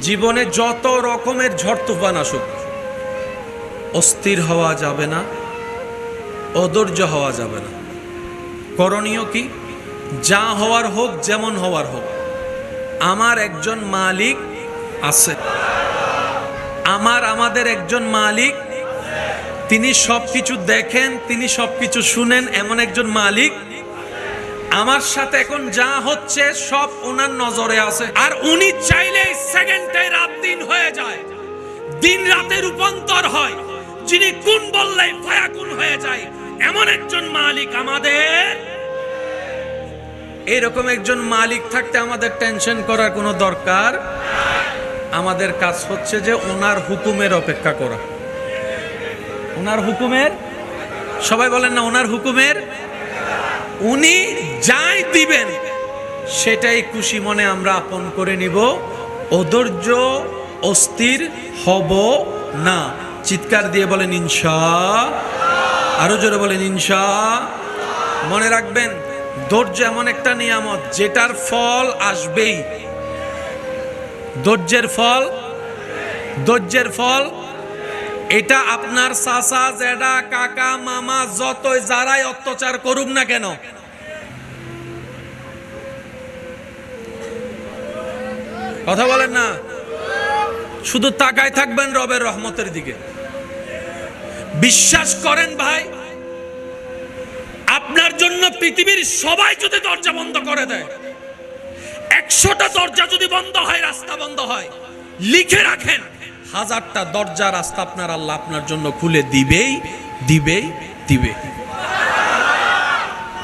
জীবনে যত রকমের ঝড় তুফান আসুক, অস্থির হওয়া যাবে না, অধৈর্য হওয়া যাবে না। করণীয় কি? যা হওয়ার হোক, যেমন হওয়ার হোক, আমার একজন মালিক আছে। আমাদের একজন মালিক, তিনি সবকিছু দেখেন, তিনি সবকিছু শুনেন, এমন একজন মালিক আমার সাথে এখন যা হচ্ছে সব ওনার নজরে আছে। আর উনি চাইলে সেকেন্ডে রাত দিন হয়ে যায়, দিন রাতে রূপান্তর হয়। যিনি কোন বললে ফায়াকুন হয়ে যায়, এমন একজন মালিক আমাদের। এরকম একজন মালিক থাকতে আমাদের টেনশন করার কোনো দরকার। আমাদের কাজ হচ্ছে যে ওনার হুকুমের অপেক্ষা করা। ওনার হুকুমের, সবাই বলেন না, ওনার হুকুমের। উনি যাই দিবেন সেটাই খুশি মনে আমরা আপন করে নিব। অধৈর্য, অস্থির হব না। চিৎকার দিয়ে বলেন ইনশাআল্লাহ। আরো জোরে বলেন ইনশাআল্লাহ। মনে রাখবেন, ধৈর্য এমন একটা নিয়ামত যেটার ফল আসবেই। ধৈর্যের ফল এটা আপনার চাচা, জেঠা, কাকা, মামা যতই যারাই অত্যাচার করুক না কেন, কথা বলেন না, শুধু তাকায় থাকবেন রবের রহমতের দিকে। বিশ্বাস করেন ভাই, আপনার জন্য পৃথিবীর সবাই যদি দরজা বন্ধ করে দেয়, 100টা দরজা যদি বন্ধ হয়, রাস্তা বন্ধ হয়, লিখে রাখেন 1000টা দরজা রাস্তা আপনার আল্লাহ আপনার জন্য খুলে দিবেই।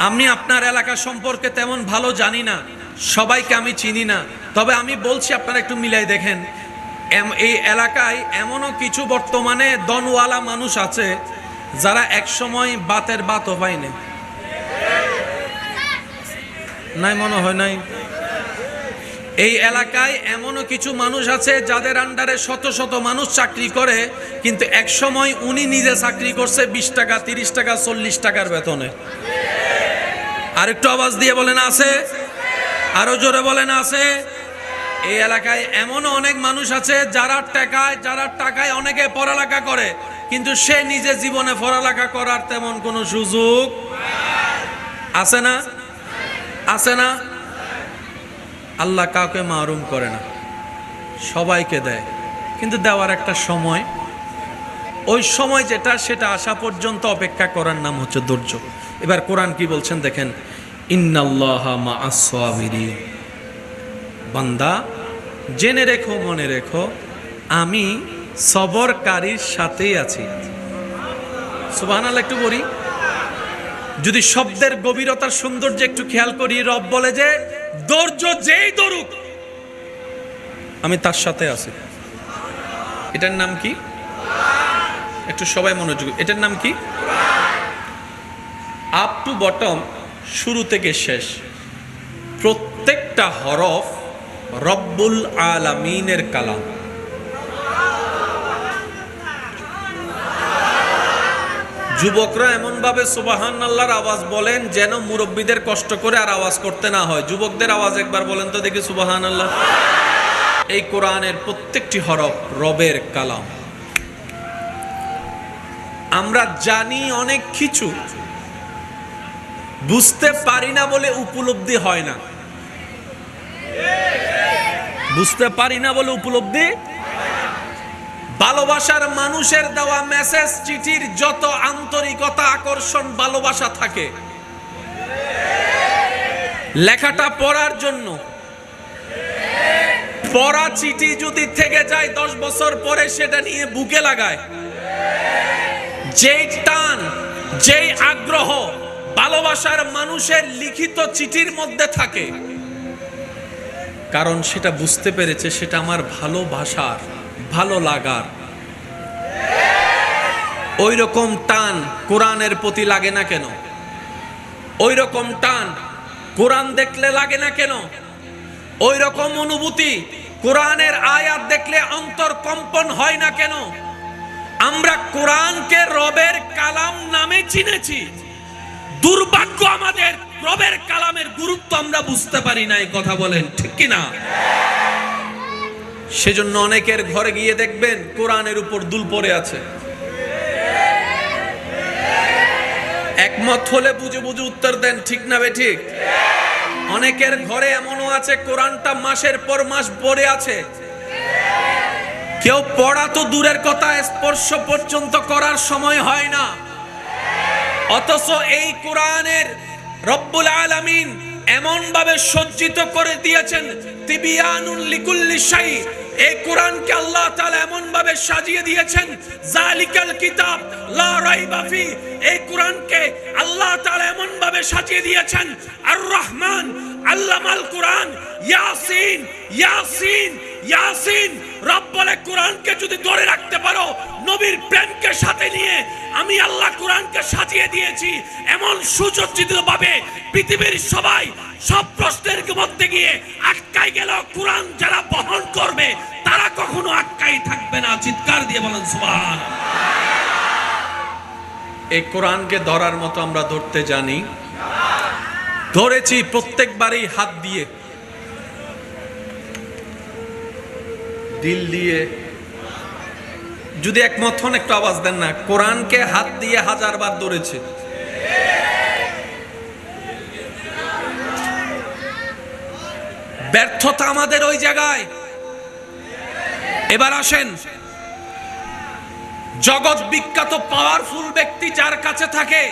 আমি আপনার এলাকা সম্পর্কে তেমন ভালো জানি না, সবাইকে আমি চিনি না, তবে আমি বলছি আপনারা একটু মিলাই দেখেন। এই এলাকায় এমনও কিছু বর্তমানে দনওয়ালা মানুষ আছে যারা একসময় বাতের বাতও পায়নি। নাই মনে হয় নাই। এই এলাকায় এমনও কিছু মানুষ আছে যাদের আন্ডারে শত শত মানুষ চাকরি করে, কিন্তু এক সময় উনি নিজে চাকরি করছে 20 টাকা, 30 টাকা, 40 টাকার বেতনে। আরেকটু আওয়াজ দিয়ে বলেন আছে। আরো জোরে বলেন আছে। এই এলাকায় এমনও অনেক মানুষ আছে যারা টাকায় অনেকে পড়ালেখা করে, কিন্তু সে নিজে জীবনে পড়ালেখা করার তেমন কোনো সুযোগ আছে না? আছে না? আল্লাহ কাউকে মাহরুম করে না, সবাইকে দেয়, কিন্তু দেওয়ার একটা সময়, ওই সময় যেটা সেটা আসা পর্যন্ত অপেক্ষা করার নাম হচ্ছে ধৈর্য। এবার কোরআন কি বলছেন দেখেন, ইন্নাল্লাহা মাআস সাবিরিন। বান্দা জেনে রেখো, মনে রেখো, আমি সবরকারীর সাথেই আছি। সুবহানাল্লাহ। একটু বলি, যদি শব্দের গভীরতার সৌন্দর্য একটু খেয়াল করি, রব বলে যে ধৈর্য যেই ধরুক আমি তার সাথে আছি। এটার নাম কি? একটু সবাই মনোযোগ, এটার নাম কি? আপ টু বটম, শুরু থেকে শেষ, প্রত্যেকটা হরফ রব্বুল আলামিনের কালাম। যুবকরা এমন ভাবে সুবহানাল্লাহর আওয়াজ বলেন যেন মুরব্বীদের কষ্ট করে আর আওয়াজ করতে না হয়। যুবকদের আওয়াজ একবার বলেন তো দেখি সুবহানাল্লাহ। এই কোরআনের প্রত্যেকটি হরফ রবের কালাম। আমরা জানি অনেক কিছু, বুঝতে পারি না বলে উপলব্ধি হয় না। বুঝতে পারি না বলে উপলব্ধি। ভালোবাসার মানুষের দেওয়া মেসেজ, চিঠির যত আন্তরিকতা, আকর্ষণ, ভালোবাসা থাকে, লেখাটা পড়ার জন্য, পড়া চিঠি যদি থেকে যায় 10 বছর পরে সেটা নিয়ে বুকে লাগায়, যেই টান, যেই আগ্রহ ভালোবাসার মানুষের লিখিত চিঠির মধ্যে থাকে, কারণ সেটা বুঝতে পেরেছে সেটা আমার ভালোবাসার, ভালো লাগার। ওই রকম টান কোরআনের প্রতি লাগে না কেন? ওই রকম টান কোরআন দেখলে লাগে না কেন? ওই রকম অনুভূতি কোরআনের আয়াত দেখলে অন্তর কম্পন হয় না কেন? আমরা কোরআনকে রবের কালাম নামে চিনেছি, দুর্ভাগ্য আমাদের রবের কালামের গুরুত্ব আমরা বুঝতে পারি না। এই কথা বলেন ঠিক কিনা? সেজন্য অনেকের ঘরে গিয়ে দেখবেন কোরআনের উপর দুল পড়ে আছে। একমত হলে বুঝে বুঝে উত্তর দেন, ঠিক না বে ঠিক? অনেকের ঘরে এমনও আছে কোরআনটা মাসের পর মাস পড়ে আছে, কেউ পড়া তো দূরের কথা, স্পর্শ পর্যন্ত করার সময় হয় না। অথচ এই কোরআনের রব্বুল আলামিন এমন ভাবে সজ্জিত করে দিয়েছেন, তিবিয়ানুল লিকুল্লি শাই। এই কোরআনকে আল্লাহ তাআলা এমন ভাবে সাজিয়ে দিয়েছেন, জালিকাল কিতাব লা রাইবা ফি। এই কোরআনকে আল্লাহ তাআলা এমন ভাবে সাজিয়ে দিয়েছেন, আর রহমান আল্লামাল কোরআন, ইয়াসিন ইয়াসিন ইয়াসিন। রব বলে কোরআনকে যদি ধরে রাখতে পারো, নবীর প্রেমকে সাথে নিয়ে আমি আল্লাহ কোরআনকে সাজিয়ে দিয়েছি এমন সুসজ্জিত ভাবে, পৃথিবীর সবাই সব প্রশ্নের মধ্যে গিয়ে আটকাই গেল, কোরআন যারা বহন করবে তারা কখনো আটকাই থাকবে না। চিৎকার দিয়ে বলেন সুবহানাল্লাহ। এই কোরআনকে ধরার মতো আমরা ধরতে জানি? ধরেছি প্রত্যেকবারই হাত দিয়ে, দিল দিয়ে। যদি একমত হন একটু আওয়াজ দেন না। কোরআনকে হাত দিয়ে 1000 বার ধরেছে। ব্যর্থতা আমাদের ওই জায়গায়। এবার আসেন, জগৎ বিখ্যাত পাওয়ারফুল ব্যক্তি যার কাছে থাকে,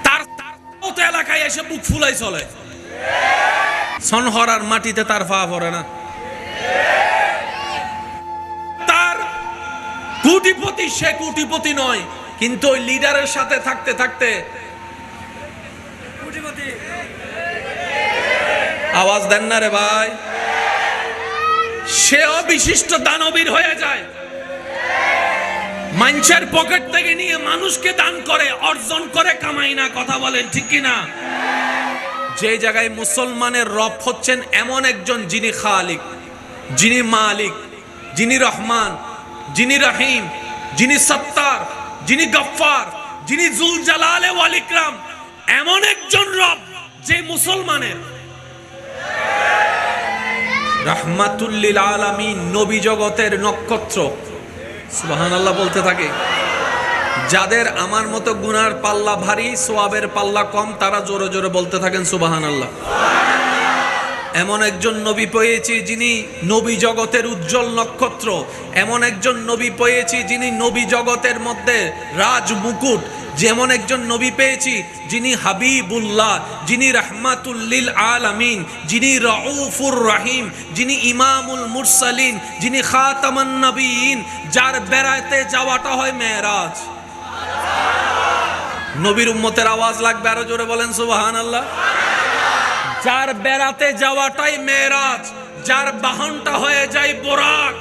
তার এলাকায় এসে বুক ফুলাই চলে। সনহরার মাটিতে তার পা পড়ে না। তার কোটিপতি, সে কোটিপতি নয়, কিন্তু ওই লিডারের সাথে থাকতে থাকতে আওয়াজ দেন না রে ভাই, সেও বিশিষ্ট দানবীর হয়ে যায়। মানুষের পকেট থেকে নিয়ে মানুষকে দান করে, অর্জন করে, কামাই না। কথা বলেন ঠিক কিনা? যে জায়গায় মুসলমানের রব হচ্ছেন এমন একজন, যিনি খালিক, যিনি মালিক, যিনি রহমান, যিনি রহিম, যিনি সত্তার, যিনি গফফার, যিনি জুল জালালে ওয়াল ইকরাম, এমন একজন রব যে মুসলমানের রাহমাতুল লিল আলামিন, নবী জগতের নক্ষত্র। সুবহানাল্লাহ বলতে থাকে। যাদের আমার মতো গুনার পাল্লা ভারী, সওয়াবের পাল্লা কম, তারা জোরে জোরে বলতে থাকেন সুবহানাল্লাহ। এমন একজন নবী পেয়েছি যিনি নবী জগতের উজ্জ্বল নক্ষত্র। এমন একজন নবী পেয়েছি যিনি নবী জগতের মধ্যে রাজ মুকুট। যেমন একজন নবী পেয়েছি যিনি হাবিবুল্লাহ, যিনি রাহমাতুল লিল আলামিন, যিনি রাউফুর রহিম, যিনি ইমামুল মুরসালিন, যিনি খাতামান নবীন, যার বেড়াতে যাওয়াটা হয় মেরাজ। নবীর উম্মতের আওয়াজ লাগবে, আরো জোরে বলেন সুবহানাল্লাহ। যার বেড়াতে যাওয়াটাই মেরাজ, যার বাহনটা হয়ে যায় বোরাক,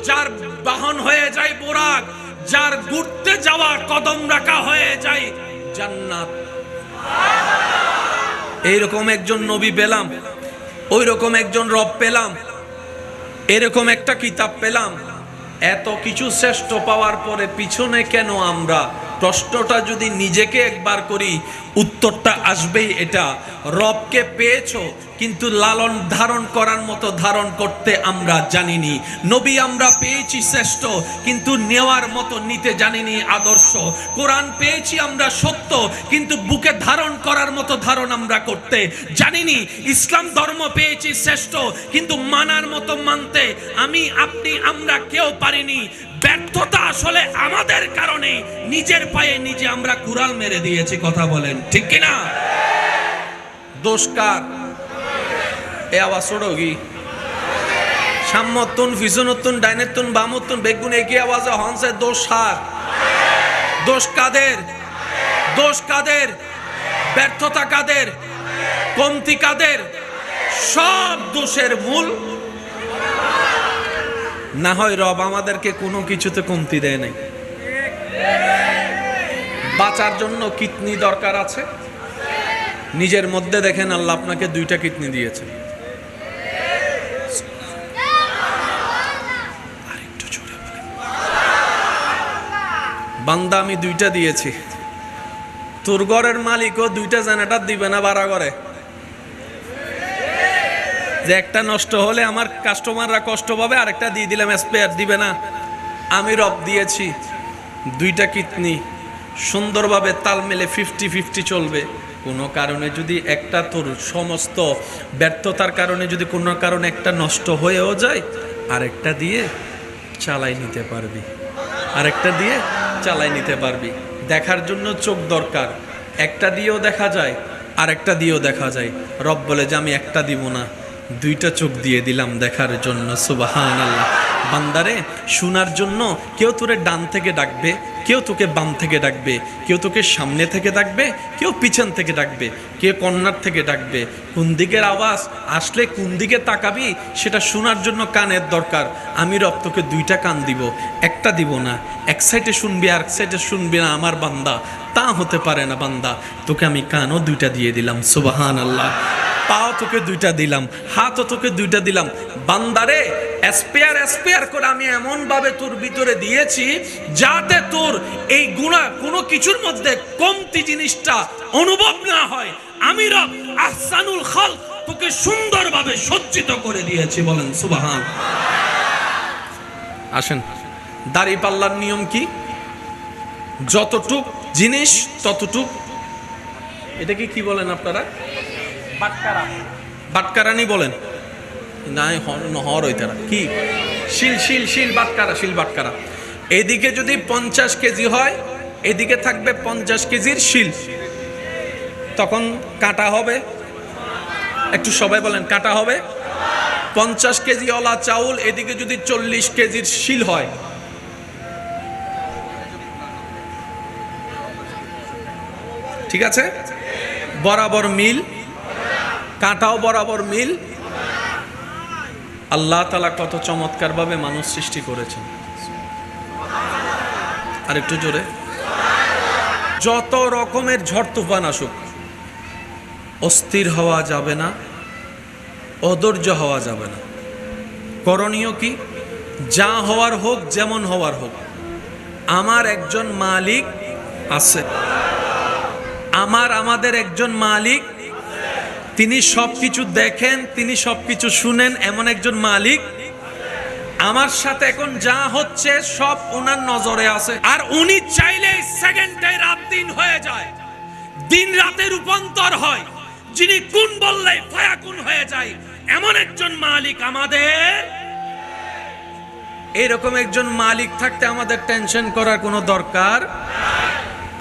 যার বাহন হয়ে যায় বোরাক, যার ঘুরতে যাওয়া কদম রাখা হয়ে যায় জান্নাত। এইরকম একজন নবী পেলাম, ওই রকম একজন রব পেলাম, এরকম একটা কিতাব পেলাম। এত কিছু শ্রেষ্ঠ পাওয়ার পরে পিছনে কেন আমরা? প্রশ্নটা যদি নিজেকে একবার করি, উত্তরটা আসবেই এটা, রবকে পেয়েছো কিন্তু লালন ধারণ করার মতো ধারণ করতে আমরা জানিনি। নবী আমরা পেয়েছি শ্রেষ্ঠ, কিন্তু নেওয়ার মতো নিতে জানিনি আদর্শ। কোরআন পেয়েছি আমরা সত্য, কিন্তু বুকে ধারণ করার মতো ধারণ আমরা করতে জানিনি। ইসলাম ধর্ম পেয়েছি শ্রেষ্ঠ, কিন্তু মানার মতো মানতে আমি, আপনি, আমরা কেউ পারিনি। ব্যর্থতা আসলে আমাদের কারণে, নিজের পায়ে নিজে আমরা কুড়াল মেরে দিয়েছি। কথা বলেন ঠিক কিনা? দোষ কার? এ আওয়াজ ছোড়ো কি? সাম্যতুন, ফিজুনতুন, ডাইনেতুন, বামতুন, বেগুন, একই আওয়াজে হনসে দোষ হার। দোষ কাদের? দোষ কাদের? ব্যর্থতা কাদের? কমতি কাদের? সব দোষের মূল না হয় রব আমাদেরকে কোনো কিছুতে কমতি দেয় নাই। বাঁচার জন্য কিডনি দরকার আছে, নিজের মধ্যে দেখেন আল্লাহ আপনাকে 2টা কিডনি দিয়েছে। বান্দা আমি 2টা দিয়েছি, তোর ঘরের মালিকও 2টা জেনারেটর দিবে না ভাড়া করে? যে একটা নষ্ট হলে আমার কাস্টমাররা কষ্ট পাবে, আরেকটা দিয়ে দিলাম, স্পেয়ার দিবে না। আমি রব দিয়েছি দুইটা কিডনি সুন্দরভাবে তাল মেলে 50-50 চলবে। কোনো কারণে যদি একটা, তোর সমস্ত ব্যর্থতার কারণে যদি কোনো কারণে একটা নষ্ট হয়েও যায়, আরেকটা দিয়ে চালাই নিতে পারবি, আরেকটা দিয়ে চালাই নিতে পারবি। দেখার জন্য চোখ দরকার, একটা দিয়েও দেখা যায়, আরেকটা দিয়েও দেখা যায়। রব বলে যে আমি একটা দিব না, দুইটা চোখ দিয়ে দিলাম দেখার জন্য। সুবহানাল্লাহ। বান্দারে শোনার জন্য কেউ তোরে ডান থেকে ডাকবে, কেউ তোকে বাম থেকে ডাকবে, কেউ তোকে সামনে থেকে ডাকবে, কেউ পিছন থেকে ডাকবে, কেউ কর্নার থেকে ডাকবে। কোন দিকের আওয়াজ আসলে কোন দিকে তাকাবি সেটা শোনার জন্য কানের দরকার। আমি রব তোকে দুইটা কান দিব, একটা দিব না। এক সাইডে শুনবি আর এক সাইডে শুনবি না আমার বান্দা, তা হতে পারে না বান্দা। তোকে আমি কানও দুইটা দিয়ে দিলাম। সুবহানাল্লাহ। পাও তোকে দুইটা দিলাম, হাতও তোকে দুইটা দিলাম। বান্দারে স্পেয়ার করে আমি এমন ভাবে তোর ভিতরে দিয়েছি যাতে তোর এই গুনাহ কোনো কিছুর মধ্যে কমতি জিনিসটা অনুভব না হয়। আমি রব আহসানুল খালক তোকে সুন্দরভাবে সজ্জিত করে দিয়েছি। বলেন সুবহান। আসেন, দাড়ি পাল্লার নিয়ম কি? যতটুক জিনিস ততটুক, এটাকে কি বলেন আপনারা? বাটকারানি বলেন নাই, হর হইতারা কি? শিল বাটকারা। এদিকে যদি 50 কেজি হয়, এদিকে থাকবে 50 কেজির শিল, তখন কাটা হবে। একটু সবাই বলেন কাটা হবে। 50 কেজি ওলা চাউল, এদিকে যদি 40 কেজির শিল হয়, ঠিক আছে? বরাবর মিল, কাঁটাও বরাবর মিল। আল্লাহ তাআলা কত চমৎকার ভাবে মানুষ সৃষ্টি করেছেন। আর একটু জোরে। যত রকমের ঝড় তুফান আসুক, অস্থির হওয়া যাবে না, অধৈর্য হওয়া যাবে না। করণীয় কি? যা হওয়ার হোক, যেমন হওয়ার হোক, আমার একজন মালিক আছে। আমাদের একজন মালিক, তিনি সবকিছু দেখেন, তিনি সবকিছু শুনেন, এমন একজন মালিক আমার সাথে এখন যা হচ্ছে সব ওনার নজরে আছে। আর উনি চাইলে সেকেন্ডে রাত দিন হয়ে যায়, দিন রাতে রূপান্তর হয়। যিনি কোন বললে ফায়াকুন হয়ে যায়, এমন একজন মালিক আমাদের। এরকম একজন মালিক থাকতে আমাদের টেনশন করার কোনো দরকার।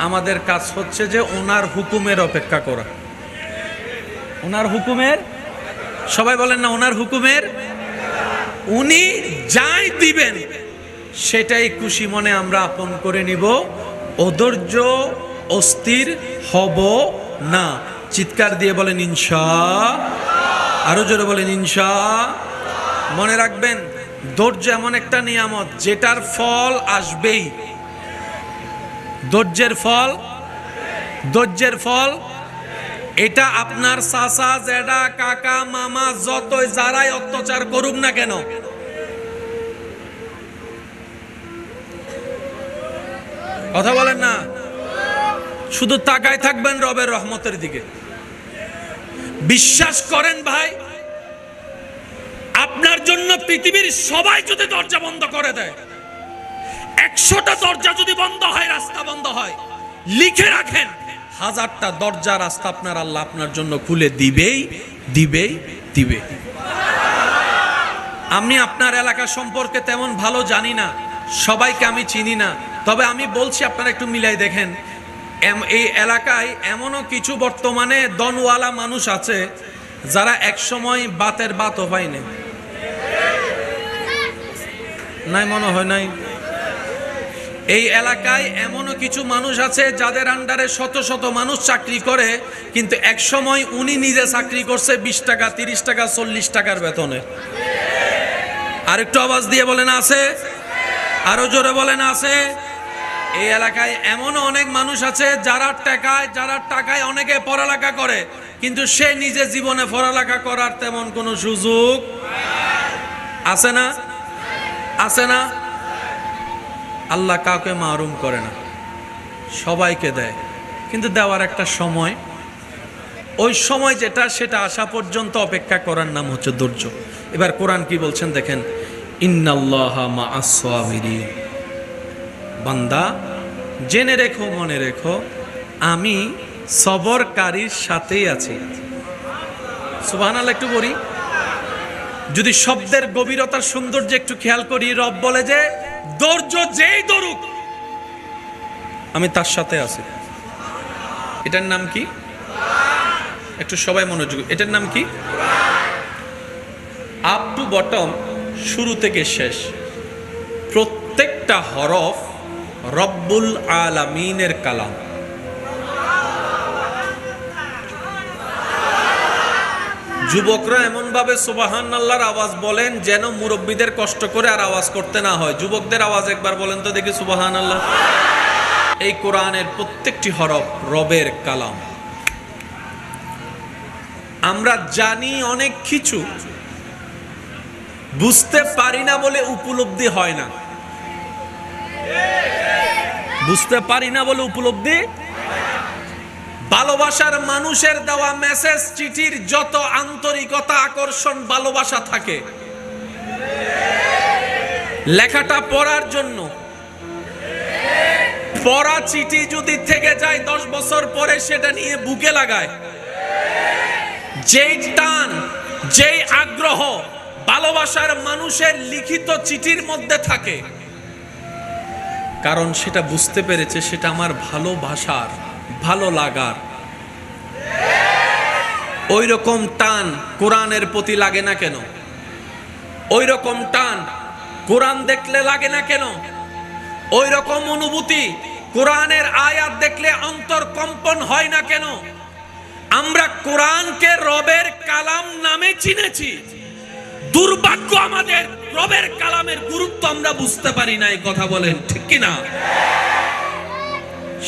আমাদের কাজ হচ্ছে যে ওনার হুকুমের অপেক্ষা করা। ওনার হুকুমের, সবাই বলেন না, ওনার হুকুমের। উনি যাই দিবেন সেটাই খুশি মনে আমরা আপন করে নিব। অধৈর্য অস্থির হব না। চিৎকার দিয়ে বলেন ইনশাআল্লাহ। আরো জোরে বলেন ইনশাআল্লাহ। মনে রাখবেন, ধৈর্য এমন একটা নিয়ামত যেটার ফল আসবেই। ধৈর্যের ফল এটা আপনার চাচা, জেঠা, কাকা, মামা যতই যারাই অত্যাচার করুক না কেন, কথা বলেন না, শুধু তাকায় থাকবেন রবের রহমতের দিকে। বিশ্বাস করেন ভাই, আপনার জন্য পৃথিবীর সবাই যদি দরজা বন্ধ করে দেয়, 100টা দরজা যদি বন্ধ হয়, রাস্তা বন্ধ হয়, লিখে রাখেন 1000টা দরজা রাস্তা আপনার আল্লাহ আপনার জন্য খুলে দিবেই। আমি আপনার এলাকা সম্পর্কে তেমন ভালো জানি না, সবাইকে আমি চিনি না, তবে আমি বলছি আপনারা একটু মিলাই দেখেন। এই এলাকায় এমনও কিছু বর্তমানে দনওয়ালা মানুষ আছে যারা একসময় বাতের বাতও পায়নি। নাই মনে হয় নাই। এই এলাকায় এমনও কিছু মানুষ আছে যাদের আন্ডারে শত শত মানুষ চাকরি করে, কিন্তু এক সময় উনি নিজে চাকরি করছে 20 টাকা, 30 টাকা, 40 টাকার বেতনে। আরেকটু আওয়াজ দিয়ে বলেন আছে। আরো জোরে বলেন আছে। এই এলাকায় এমনও অনেক মানুষ আছে যারা টাকায় অনেকে পড়ালেখা করে, কিন্তু সে নিজে জীবনে পড়ালেখা করার তেমন কোনো সুযোগ আছে না। আল্লাহ কাউকে মাহরুম করে না, সবাইকে দেয়, কিন্তু দেওয়ার একটা সময় ওই সময় যেটা সেটা আসা পর্যন্ত অপেক্ষা করার নাম হচ্ছে ধৈর্য। এবার কোরআন কি বলছেন দেখেন, ইন্নাল্লাহা মাআস সাবিরিন, বান্দা জেনে রেখো, মনে রেখো, আমি সবরকারীর সাথেই আছি। সুবহানাল্লাহ। একটু বলি, যদি শব্দের গভীরতার সৌন্দর্য একটু খেয়াল করি, রব বলে যে ধৈর্য যেই ধরুক আমি তার সাথে আছি। এটার নাম কি? একটু সবাই মনোযোগ, এটার নাম কি? আপ টু বটম, শুরু থেকে শেষ প্রত্যেকটা হরফ রব্বুল আলামিনের কালাম। যুবকরা এমন ভাবে সুবহানাল্লাহর আওয়াজ বলেন যেন মুরব্বীদের কষ্ট করে আর আওয়াজ করতে না হয়। যুবকদের আওয়াজ একবার বলেন তো দেখি সুবহানাল্লাহ। এই কোরআনের প্রত্যেকটি হরফ রবের কালাম। আমরা জানি অনেক কিছু, বুঝতে পারি না বলে উপলব্ধি হয় না। বুঝতে পারি না বলে উপলব্ধি। ভালোবাসার মানুষের দেওয়া মেসেজ চিঠির যত আন্তরিকতা, আকর্ষণ, ভালোবাসা থাকে, লেখাটা পড়ার জন্য, পড়া চিঠি যদি থেকে যায় 10 বছর পরে সেটা নিয়ে বুকে লাগায়। যেই টান, যেই আগ্রহ ভালোবাসার মানুষের লিখিত চিঠির মধ্যে থাকে, কারণ সেটা বুঝতে পেরেছে সেটা আমার ভালোবাসার, ভালো লাগার। ওই রকম টান কোরআনের প্রতি লাগে না কেন? ওই রকম টান কোরআন দেখলে লাগে না কেন? ওই রকম অনুভূতি কোরআনের আয়াত দেখলে অন্তর কম্পন হয় না কেন? আমরা কোরআনকে রবের কালাম নামে চিনেছি, দুর্ভাগ্য আমাদের রবের কালামের গুরুত্ব আমরা বুঝতে পারি না। এই কথা বলেন ঠিক কিনা?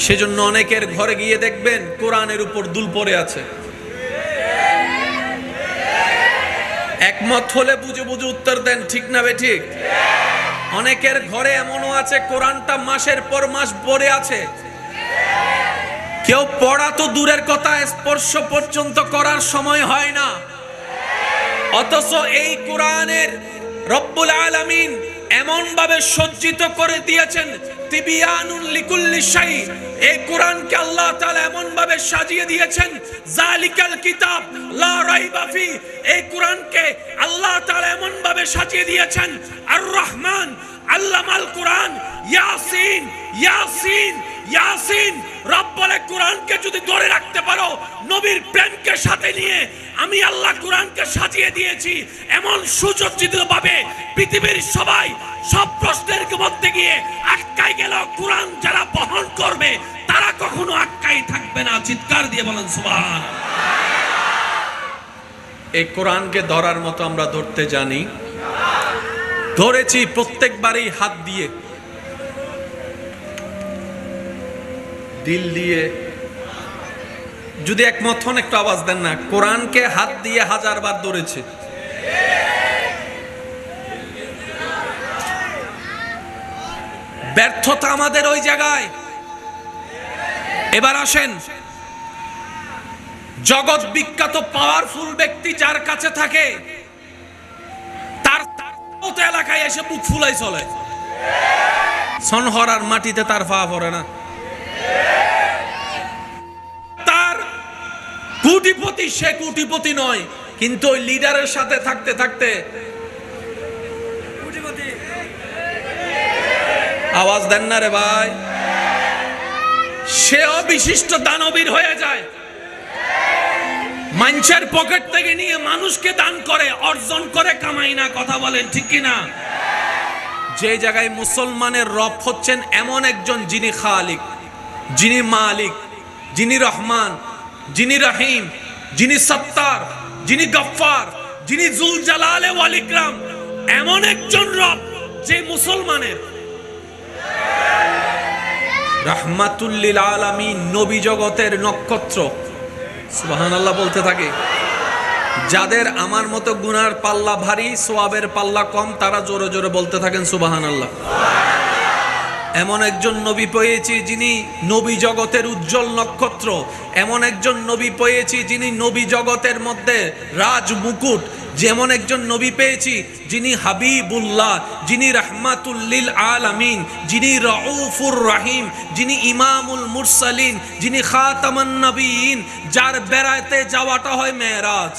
সেজন্য অনেকের ঘরে গিয়ে দেখবেন কোরআনের উপর দুল পড়ে আছে। একমত হলে বুঝে বুঝে উত্তর দেন, ঠিক না বে ঠিক? অনেকের ঘরে এমনও আছে কোরআনটা মাসের পর মাস পড়ে আছে, কেউ পড়া তো দূরের কথা, স্পর্শ পর্যন্ত করার সময় হয় না। অথচ এই কোরআনের রব্বুল আলামিন এমন ভাবে সজ্জিত করে দিয়েছেন, তিবিয়ানুন লিকুল্লি শাই। এই কোরআনকে আল্লাহ তাআলা এমন ভাবে সাজিয়ে দিয়েছেন, জালিকাল কিতাব লা রাইবা ফি। এই কোরআনকে আল্লাহ তাআলা এমন ভাবে সাজিয়ে দিয়েছেন, আর রহমান আল্লামাল কোরআন, ইয়াসিন ইয়াসিন ইয়াসিন। রব বলে কোরআনকে যদি ধরে রাখতে পারো, নবীর প্রেমকে সাথে নিয়ে আমি আল্লাহ কোরআনকে সাজিয়ে দিয়েছি এমন সুসজ্জিত ভাবে, পৃথিবীর সবাই সব প্রশ্নের মধ্যে গিয়ে আটকাই গেল, কোরআন যারা বহন করবে তারা কখনো আটকাই থাকবে না। চিৎকার দিয়ে বলেন সুবহানাল্লাহ। এই কোরআনকে ধরার মতো আমরা ধরতে জানি, ধরেছি প্রত্যেকবারই হাত দিয়ে, দিল দিয়ে। যদি একমত হন একটু আওয়াজ দেন না। কোরআনকে হাত দিয়ে 1000 বার ধরেছে। ব্যর্থতা আমাদের ওই জায়গায়। এবার আসেন, জগৎ বিখ্যাত পাওয়ারফুল ব্যক্তি যার কাছে থাকে, তার এলাকায় এসে বুক ফুলাই চলে, সনহরার মাটিতে তার পা পড়ে না। তার কোটিপতি, সে কোটিপতি নয়, কিন্তু ওই লিডারের সাথে থাকতে থাকতে, আওয়াজ দেন না রে ভাই, সেও বিশিষ্ট দানবীর হয়ে যায়। মানুষের পকেট থেকে নিয়ে মানুষকে দান করে, অর্জন করে, কামাই না। কথা বলেন ঠিক কিনা? যে জায়গায় মুসলমানের রব হচ্ছেন এমন একজন, যিনি খালিক, যিনি মালিক, যিনি রহমান, যিনি রহিম, যিনি সত্তার, যিনি গফফার, যিনি জুল জালালে ওয়াল ইকরাম, এমন একজন রব যে মুসলমানের রাহমাতুল লিল আলামিন, নবী জগতের নক্ষত্র। সুবহানাল্লাহ বলতে থাকে। যাদের আমার মতো গুনার পাল্লা ভারী, সওয়াবের পাল্লা কম, তারা জোরে জোরে বলতে থাকেন সুবহানাল্লাহ। এমন একজন নবী পেয়েছি যিনি নবী জগতের উজ্জ্বল নক্ষত্র, এমন একজন নবী পেয়েছি যিনি নবী জগতের মধ্যে রাজ মুকুট, যেমন একজন নবী পেয়েছি যিনি হাবিবুল্লাহ, যিনি রাহমাতুল লিল আলামিন, যিনি রাউফুর রহিম, যিনি ইমামুল মুরসালিন, যিনি খাতামান নবীন, যার বেড়াতে যাওয়াটা হয় মেরাজ।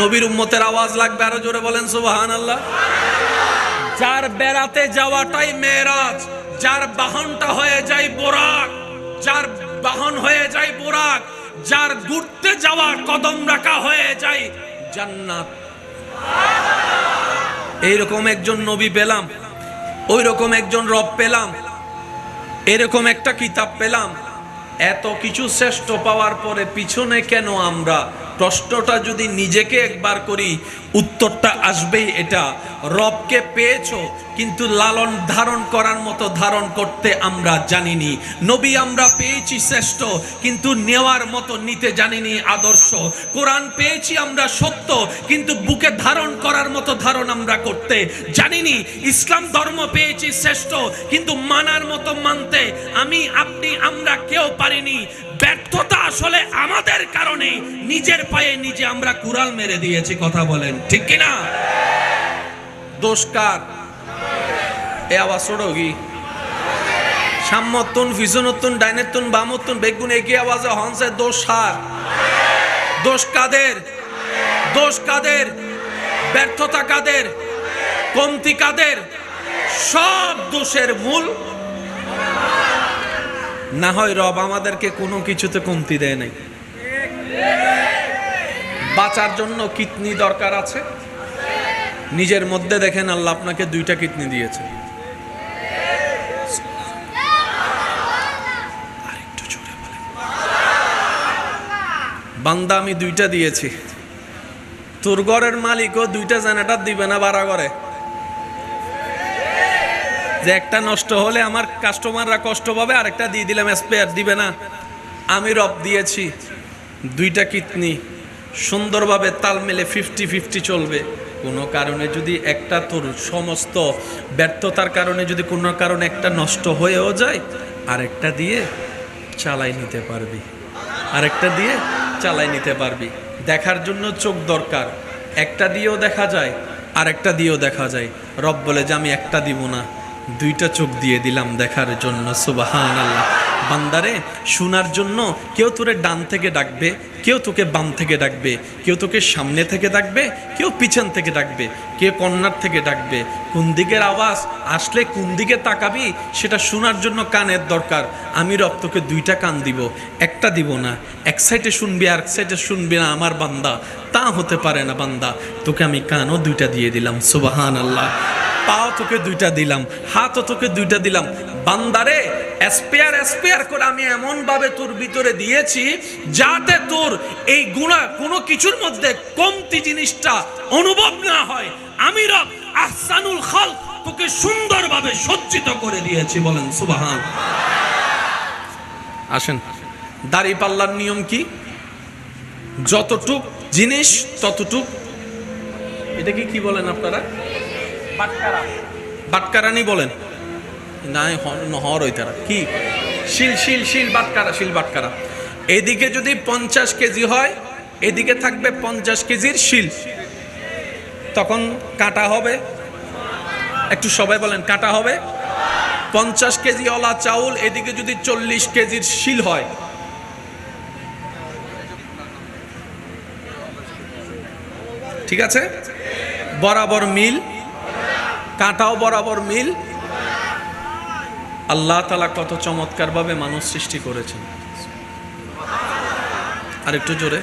নবীর উম্মতের আওয়াজ লাগবে, আরো জোরে বলেন সুবহানাল্লাহ। যার বেড়াতে যাওয়াটাই মেরাজ, যার বাহনটা হয়ে যায় বোরাক, যার বাহন হয়ে যায় বোরাক, যার ঘুরতে যাওয়া কদম রাখা হয়ে যায় জান্নাত। এইরকম একজন নবী পেলাম, ওই রকম একজন রব পেলাম, এরকম একটা কিতাব পেলাম। এত কিছু শ্রেষ্ঠ পাওয়ার পরে পিছনে কেন আমরা? প্রশ্নটা যদি নিজেকে একবার করি, উত্তরটা আসবেই এটা, রবকে পেয়েছো কিন্তু লালন ধারণ করার মতো ধারণ করতে আমরা জানিনি। নবী আমরা পেয়েছি শ্রেষ্ঠ, কিন্তু নেওয়ার মতো নিতে জানিনি আদর্শ। কোরআন পেয়েছি আমরা সত্য, কিন্তু বুকে ধারণ করার মতো ধারণ আমরা করতে জানিনি। ইসলাম ধর্ম পেয়েছি শ্রেষ্ঠ, কিন্তু মানার মতো মানতে আমি, আপনি, আমরা কেউ পারিনি। ব্যর্থতা আসলে আমাদের কারণে, নিজের পায়ে নিজে আমরা কুড়াল মেরে দিয়েছি। কথা বলেন ঠিক কিনা? দোষ কার? এ আওয়াজ ছোড়ি সাম্যতুন ফিজুনতুন ডাইনেতুন বামতুন বেগুন একই আওয়াজে হনসে দোষ হার। দোষ কাদের? দোষ কাদের? ব্যর্থতা কাদের? কমতি কাদের? সব দোষের মূল না হয় রব আমাদেরকে কোনো কিছুতে কমতি দেয় নাই। বাঁচার জন্য কিডনি দরকার আছে, নিজের মধ্যে দেখেন আল্লাহ আপনাকে 2টা কিডনি দিয়েছে। আরেকটু জোরে বলেন। বান্দা আমি 2টা দিয়েছি, তোর ঘরের মালিকও 2টা জেনারেটর দিবে না ভাড়া করে, যে একটা নষ্ট হলে আমার কাস্টমাররা কষ্ট পাবে, আরেকটা দিয়ে দিলাম স্পেয়ার দিবে না। আমি রব দিয়েছি 2টা কিডনি, সুন্দরভাবে তাল মেলে 50-50 চলবে। কোনো কারণে যদি একটা, তোর সমস্ত ব্যর্থতার কারণে যদি কোনো কারণে একটা নষ্ট হয়েও যায়, আরেকটা দিয়ে চালাই নিতে পারবি, আরেকটা দিয়ে চালাই নিতে পারবি। দেখার জন্য চোখ দরকার, একটা দিয়েও দেখা যায়, আরেকটা দিয়েও দেখা যায়। রব বলে যে আমি একটা দিব না, 2টা চোখ দিয়ে দিলাম দেখার জন্য। সুবহানাল্লাহ। বান্দারে শোনার জন্য কেউ তোরে ডান থেকে ডাকবে, কেউ তোকে বাম থেকে ডাকবে, কেউ তোকে সামনে থেকে ডাকবে, কেউ পিছন থেকে ডাকবে, কেউ কর্নার থেকে ডাকবে। কোন দিকের আওয়াজ আসলে কোন দিকে তাকাবি সেটা শোনার জন্য কানের দরকার। আমি রব তোকে 2টা কান দিব, একটা দিব না। এক সাইডে শুনবি আর এক সাইডে শুনবি না আমার বান্দা, তা হতে পারে না বান্দা। তোকে আমি কানও 2টা দিয়ে দিলাম। সুবহানাল্লাহ। পাও তোকে 2টা দিলাম, হাতও তোকে 2টা দিলাম। বান্দারে স্পেয়ার করে আমি এমন ভাবে তোর ভিতরে দিয়েছি যাতে তোর এই গুনাহ কোনো কিছুর মধ্যে কমতি জিনিসটা অনুভব না হয়। আমি রব আহসানুল খালক তোকে সুন্দরভাবে সজ্জিত করে দিয়েছি। বলেন সুবহান। আসেন, দাড়ি পাল্লার নিয়ম কি? যতটুক জিনিস ততটুক, এটা কি বলেন আপনারা? বাটকারানি বলেন না? হর ওই তারা কি শিল বাটকারা। এদিকে যদি 50 কেজি হয়, এদিকে থাকবে 50 কেজির শিল, তখন কাটা হবে। একটু সবাই বলেন কাটা হবে। 50 কেজি ওলা চাউল, এদিকে যদি 40 কেজির শিল হয়, ঠিক আছে? বরাবর মিল, কাঁটাও বরাবর মিল। আল্লাহ তাআলা কত চমৎকার ভাবে মানুষ সৃষ্টি করেছেন। আর একটু জোরে।